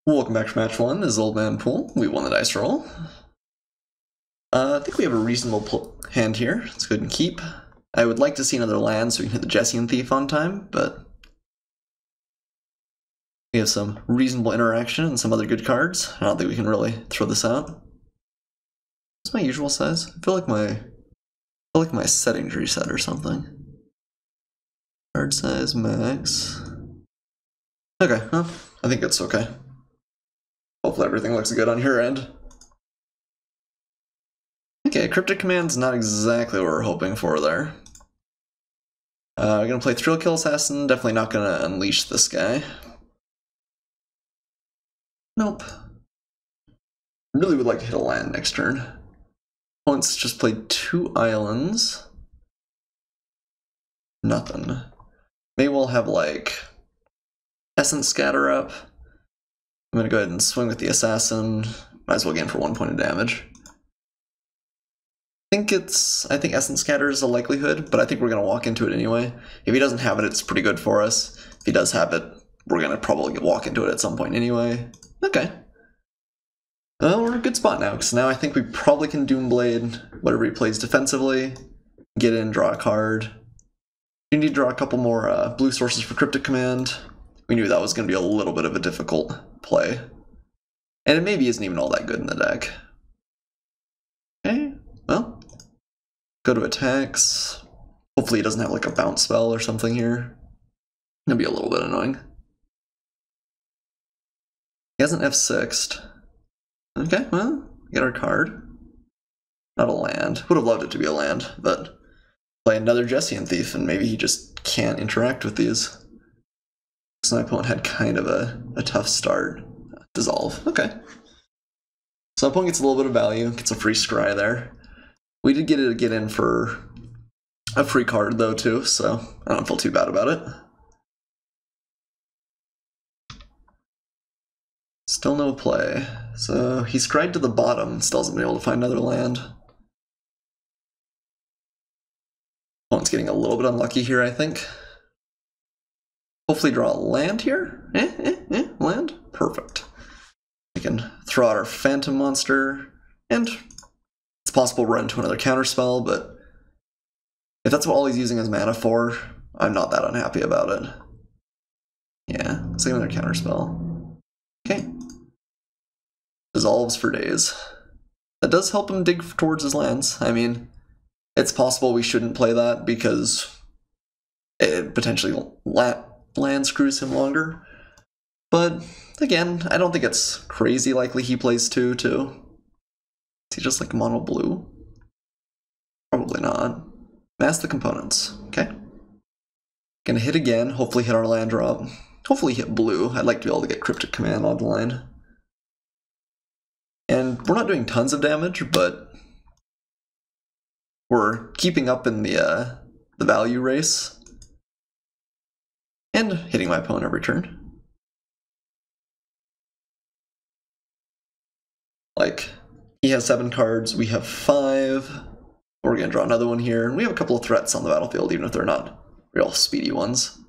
Welcome back to match one. This is Old Man Poole. We won the dice roll. I think we have a reasonable hand here. Let's go ahead and keep. I would like to see another land so we can hit the Jesse and Thief on time, but we have some reasonable interaction and some other good cards. I don't think we can really throw this out. What's my usual size? I feel like my settings reset or something. Card size max. Okay, well, I think it's okay. Hopefully everything looks good on your end. Okay, Cryptic Command's not exactly what we're hoping for there. We're gonna play Thrill Kill Assassin, definitely not gonna unleash this guy. Nope. Really would like to hit a land next turn. Opponent's just played 2 islands. Nothing. Maybe we'll have like Essence Scatter up. I'm gonna go ahead and swing with the Assassin. Might as well gain for 1 point of damage. I think Essence Scatter is a likelihood, but I think we're gonna walk into it anyway. If he doesn't have it, it's pretty good for us. If he does have it, we're gonna probably walk into it at some point anyway. Okay. Well, we're in a good spot now, because now I think we probably can Doomblade whatever he plays defensively, get in, draw a card. We need to draw a couple more blue sources for Cryptic Command. We knew that was going to be a little bit of a difficult play. And it maybe isn't even all that good in the deck. Okay, well, go to attacks. Hopefully he doesn't have like a bounce spell or something here. It'll be a little bit annoying. He hasn't F6'd. Okay, well, get our card. Not a land. Would have loved it to be a land, but play another Jesse and Thief and maybe he just can't interact with these. So my opponent had kind of a tough start. Dissolve. Okay. So my opponent gets a little bit of value, gets a free scry there. We did get in for a free card though too, so I don't feel too bad about it. Still no play. So he scried to the bottom, still hasn't been able to find another land. Opponent's getting a little bit unlucky here, I think. Hopefully draw a land here. Land? Perfect. We can throw out our Phantom Monster, and it's possible we'll run into another counterspell, but if that's what all he's using his mana for, I'm not that unhappy about it. Yeah, let's see another counterspell. Okay. Dissolves for days. That does help him dig towards his lands. I mean, it's possible we shouldn't play that because it potentially land screws him longer. But again, I don't think it's crazy likely he plays 2 too. Is he just like mono blue? Probably not. Mask the components. Okay. Gonna hit again, hopefully hit our land drop. Hopefully hit blue. I'd like to be able to get Cryptic Command on the line. And we're not doing tons of damage, but we're keeping up in the value race. And hitting my opponent every turn. Like, he has 7 cards, we have 5. We're gonna draw another one here, and we have a couple of threats on the battlefield, even if they're not real speedy ones.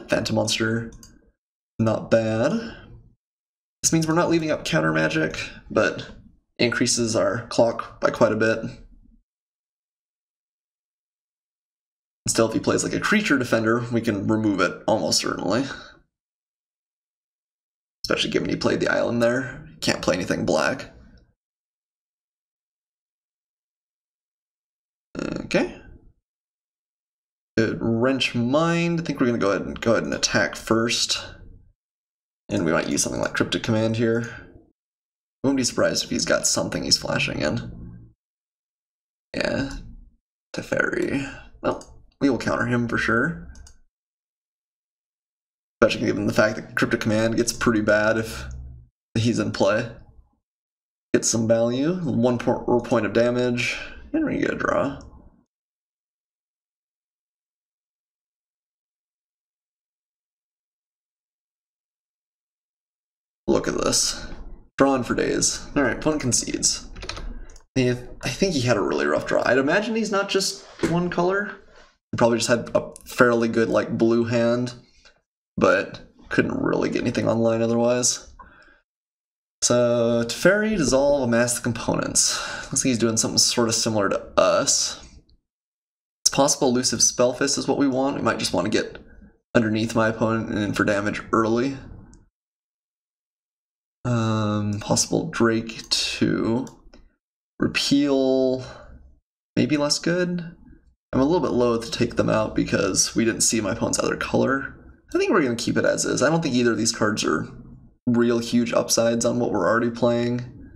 Phantom Monster, not bad. This means we're not leaving up counter magic, but increases our clock by quite a bit. Still, if he plays like a creature defender, we can remove it almost certainly. Especially given he played the island there. Can't play anything black. Okay. Good. Wrench Mind. I think we're gonna go ahead and attack first. And we might use something like Cryptic Command here. Wouldn't be surprised if he's got something he's flashing in. Yeah. Teferi. Well, we will counter him for sure. Especially given the fact that Cryptic Command gets pretty bad if he's in play. Get some value, 1 point of damage, and we're gonna get a draw. Look at this. Drawing for days. Alright, opponent concedes. I think he had a really rough draw. I'd imagine he's not just 1 color. He probably just had a fairly good like blue hand, but couldn't really get anything online otherwise. So, Teferi, dissolve, amass the components. Looks like he's doing something sort of similar to us. It's possible elusive Spellfist is what we want. We might just want to get underneath my opponent and in for damage early. Possible Drake to repeal, maybe less good. I'm a little bit loath to take them out because we didn't see my opponent's other color. I think we're going to keep it as is. I don't think either of these cards are real huge upsides on what we're already playing.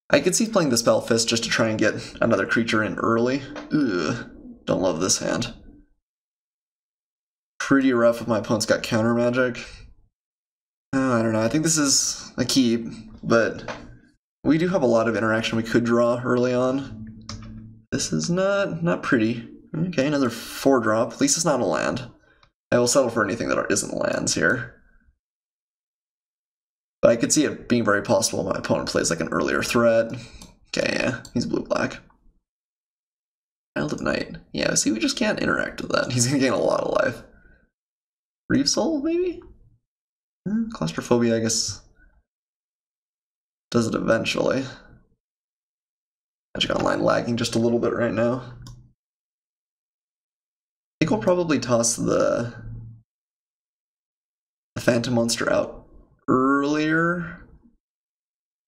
I could see playing the Spellfist just to try and get another creature in early. Ugh, don't love this hand. Pretty rough if my opponent's got counter magic. I don't know, I think this is a keep, but we do have a lot of interaction we could draw early on. This is not pretty. Okay, another 4-drop. At least it's not a land. I will settle for anything that isn't lands here. But I could see it being very possible my opponent plays like an earlier threat. Okay, yeah, he's blue-black. Child of Night. Yeah, see, we just can't interact with that. He's gonna gain a lot of life. Reeve Soul, maybe? Claustrophobia, I guess, does it eventually. Magic Online lagging just a little bit right now. I think we'll probably toss the Phantom Monster out earlier,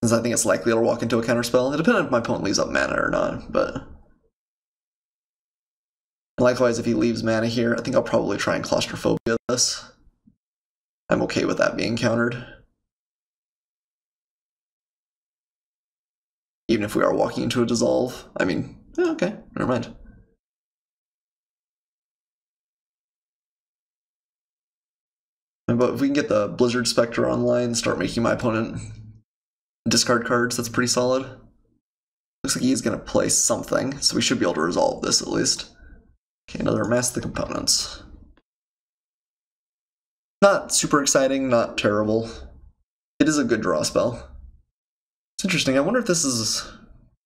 since I think it's likely it'll walk into a counterspell. It depends on if my opponent leaves up mana or not, but likewise, if he leaves mana here, I think I'll probably try and Claustrophobia this. I'm okay with that being countered. Even if we are walking into a dissolve. I mean, okay, never mind. But if we can get the Blizzard Spectre online, start making my opponent discard cards, that's pretty solid. Looks like he's going to play something, so we should be able to resolve this at least. Okay, another Mass the Components. Not super exciting, not terrible. It is a good draw spell. It's interesting, I wonder if this is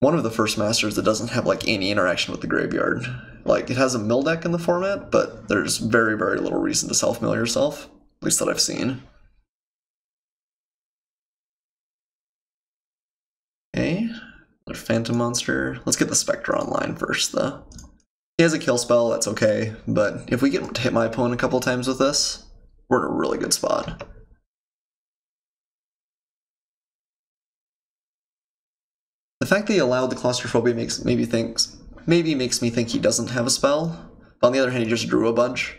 one of the first Masters that doesn't have like any interaction with the graveyard. Like, it has a mill deck in the format, but there's very, very little reason to self-mill yourself. At least that I've seen. Okay, another Phantom Monster. Let's get the Spectre online first, though. He has a kill spell, that's okay, but if we get to hit my opponent a couple times with this, we're in a really good spot. The fact that he allowed the Claustrophobia makes me think he doesn't have a spell. But on the other hand, he just drew a bunch.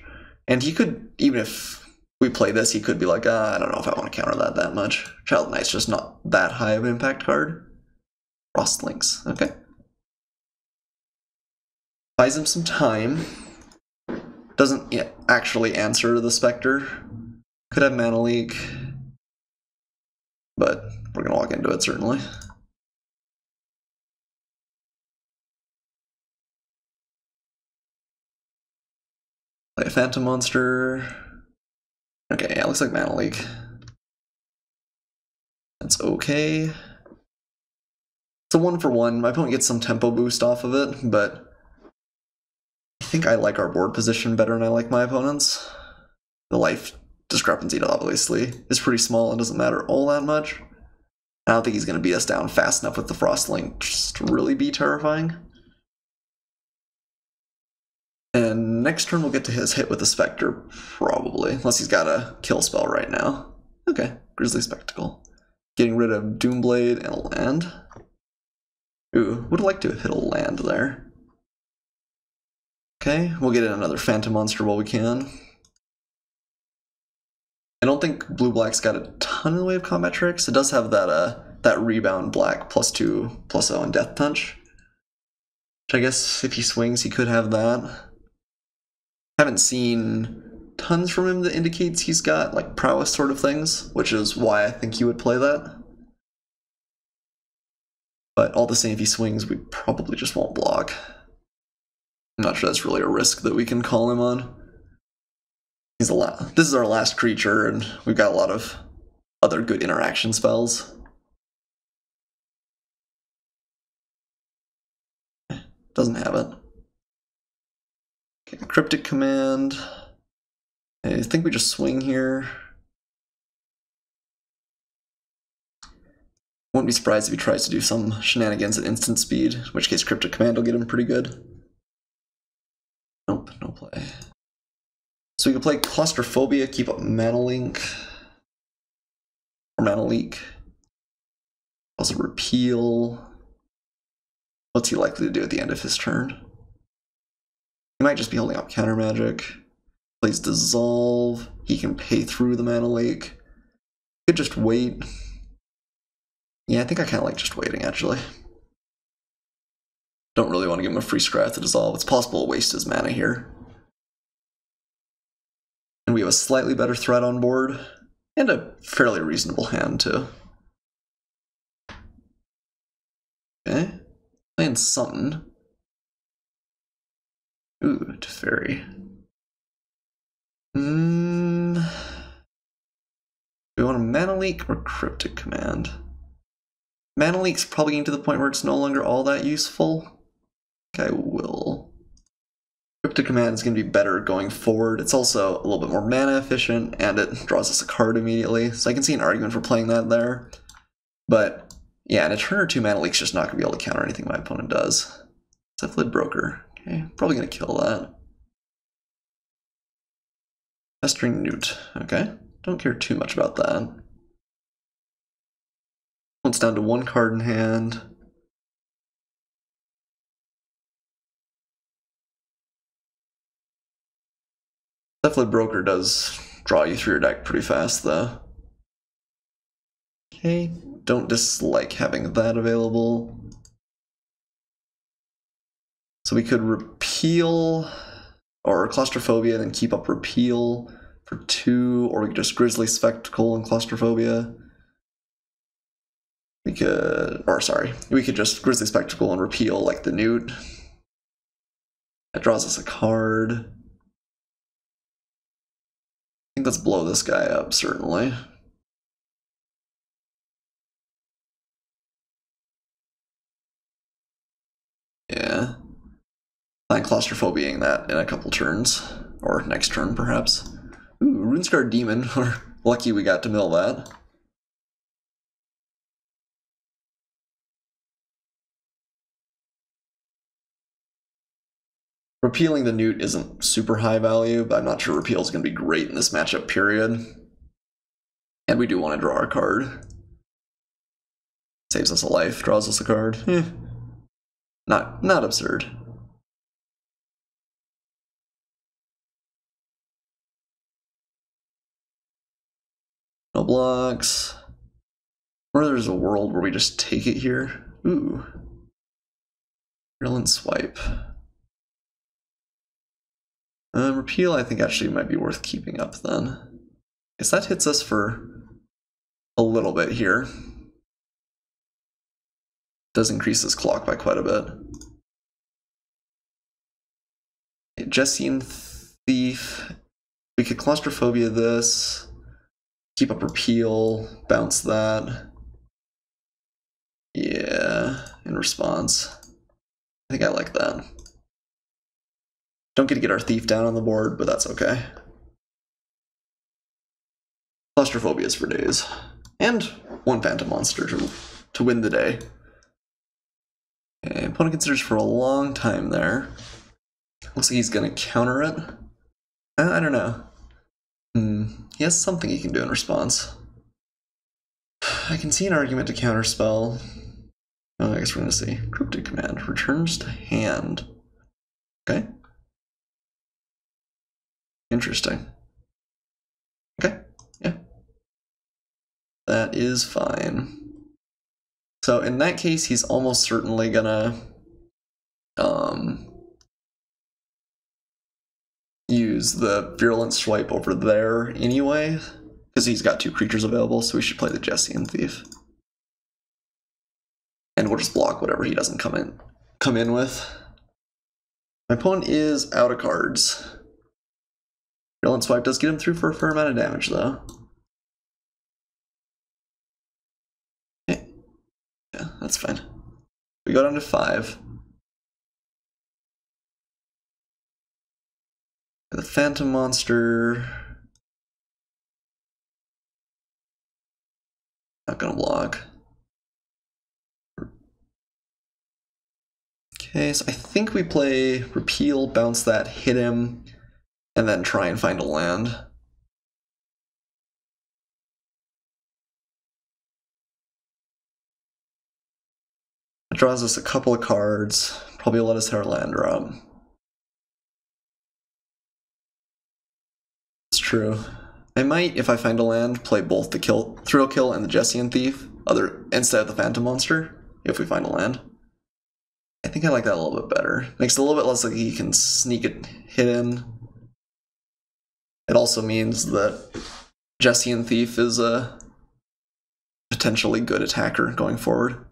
And he could, even if we play this, he could be like, I don't know if I want to counter that much. Child of Night's just not that high of an impact card. Frost Links, okay. Buys him some time. Doesn't actually answer the Spectre. Could have Mana Leak. But we're going to walk into it, certainly. Play a Phantom Monster. Okay, yeah, looks like Mana Leak. That's okay. It's a 1-for-1. My opponent gets some tempo boost off of it, but I think I like our board position better than I like my opponent's. The life discrepancy, obviously, is pretty small and doesn't matter all that much. I don't think he's going to beat us down fast enough with the Frost Link just to really be terrifying. And next turn we'll get to his hit with the Spectre, probably. Unless he's got a kill spell right now. Okay, Grizzly Spectacle. Getting rid of Doomblade and a land. Ooh, would like to have hit a land there. Okay, we'll get in another Phantom Monster while we can. I don't think blue-black's got a ton in the way of combat tricks. It does have that rebound black +2/+0 and Death Touch. Which I guess if he swings he could have that. Haven't seen tons from him that indicates he's got like prowess sort of things, which is why I think he would play that. But all the same, if he swings, we probably just won't block. I'm not sure that's really a risk that we can call him on. This is our last creature, and we've got a lot of other good interaction spells. Doesn't have it. Okay, Cryptic Command. I think we just swing here. Won't be surprised if he tries to do some shenanigans at instant speed, in which case Cryptic Command will get him pretty good. Nope, no play. So we can play Claustrophobia, keep up Mana Link. Or Mana Leak. Also Repeal. What's he likely to do at the end of his turn? He might just be holding up Counter Magic. Plays Dissolve. He can pay through the Mana Leak. Could just wait. Yeah, I think I kind of like just waiting, actually. Don't really want to give him a free scry to Dissolve. It's possible to waste his mana here. And we have a slightly better threat on board. And a fairly reasonable hand, too. Okay. Playing something. Ooh, Teferi. Do we want a Mana Leak or Cryptic Command? Mana Leak's probably getting to the point where it's no longer all that useful. I will. Cryptic Command is going to be better going forward. It's also a little bit more mana efficient, and it draws us a card immediately, so I can see an argument for playing that there. But yeah, in a turn or two, Mana Leak's just not going to be able to counter anything my opponent does. Cephalid Broker. Okay, probably going to kill that. Pestering Newt. Okay, don't care too much about that. It's down to one card in hand. Cephalid Broker does draw you through your deck pretty fast, though. Okay, don't dislike having that available. So we could repeal, or Claustrophobia, and then keep up Repeal for 2, or we could just Grizzly Spectacle and Claustrophobia. We could, or sorry, we could just Grizzly Spectacle and Repeal like the Newt. That draws us a card. I think let's blow this guy up, certainly. Yeah. Plan Claustrophobiaing that in a couple turns, or next turn perhaps. Ooh, Runescar Demon, we're lucky we got to mill that. Repealing the Newt isn't super high value, but I'm not sure Repeal is going to be great in this matchup period. And we do want to draw our card. Saves us a life, draws us a card. Not absurd. No blocks. Or there's a world where we just take it here. Ooh. Virulent Swipe. Repeal, I think, actually might be worth keeping up then. Guess that hits us for a little bit here. Does increase this clock by quite a bit. Jessian Thief. We could Claustrophobia this. Keep up Repeal. Bounce that. Yeah, in response. I think I like that. Don't get to get our Thief down on the board, but that's okay. Claustrophobia is for days. And one Phantom Monster to win the day. Okay, opponent considers for a long time there. Looks like he's gonna counter it. I don't know. He has something he can do in response. I can see an argument to counterspell. Oh, I guess we're gonna see. Cryptic Command returns to hand. Okay. Interesting. Okay, yeah. That is fine. So in that case, he's almost certainly gonna use the Virulent Swipe over there anyway, because he's got 2 creatures available, so we should play the Jessian Thief. And we'll just block whatever he doesn't come in with. My opponent is out of cards. Virulent Swipe does get him through for a fair amount of damage, though. Okay. Yeah, that's fine. We go down to 5. The Phantom Monster. Not gonna block. Okay, so I think we play repeal, bounce that, hit him, and then try and find a land. It draws us a couple of cards, probably let us hit our land drop. It's true. I might, if I find a land, play both the thrill kill and the Jessian Thief instead of the Phantom Monster, if we find a land. I think I like that a little bit better. Makes it a little bit less like he can sneak it hit in. It also means that Jessian Thief is a potentially good attacker going forward.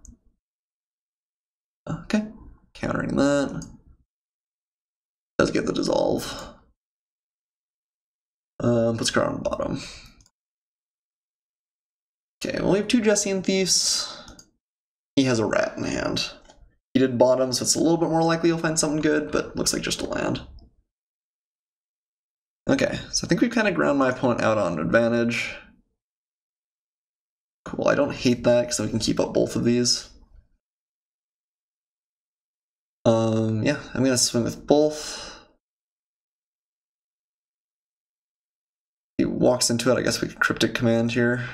Okay, countering that. Does get the dissolve. Puts card on the bottom. Okay, well we have two Jessian Thieves. He has a rat in hand. He did bottom, so it's a little bit more likely you'll find something good, but looks like just a land. Okay, so I think we've kind of ground my opponent out on advantage. Cool, I don't hate that because we can keep up both of these. Yeah, I'm gonna swing with both. He walks into it, I guess we could cryptic command here.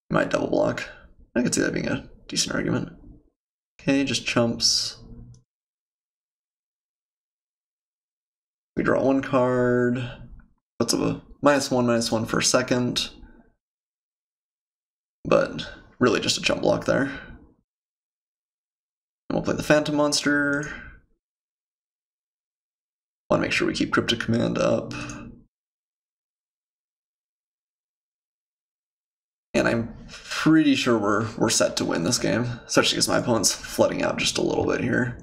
Might double block. I could see that being a decent argument. Okay, just chumps. We draw one card. Puts up a -1/-1 for a second. But really just a chump block there. And we'll play the Phantom Monster. Want to make sure we keep Cryptic Command up. And I'm pretty sure we're set to win this game, especially because my opponent's flooding out just a little bit here.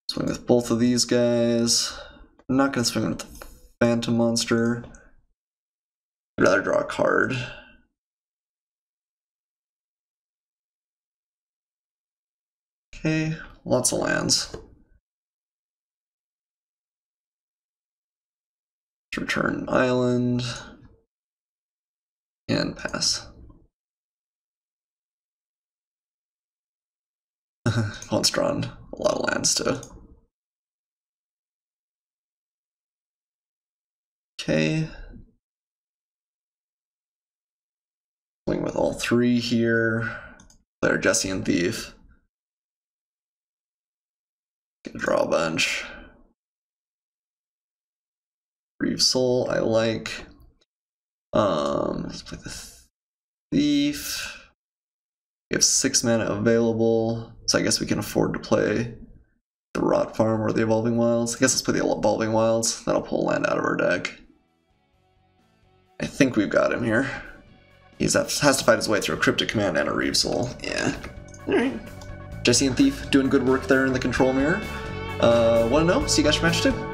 Swing with both of these guys. I'm not going to swing with the Phantom Monster. I'd rather draw a card. Okay, lots of lands. Return island and pass. Opponent's drawn a lot of lands too. Okay. Swing with all three here. Play our Jessian Thief. Gonna draw a bunch. Reeve Soul, I like. Let's play the Thief. We have 6 mana available, so I guess we can afford to play the Rot Farm or the Evolving Wilds. I guess let's play the Evolving Wilds. That'll pull land out of our deck. I think we've got him here. He has to fight his way through a Cryptic Command and a Reeve Soul. Yeah. Alright. Jessian Thief doing good work there in the control mirror. Want to know? See you guys for match 2.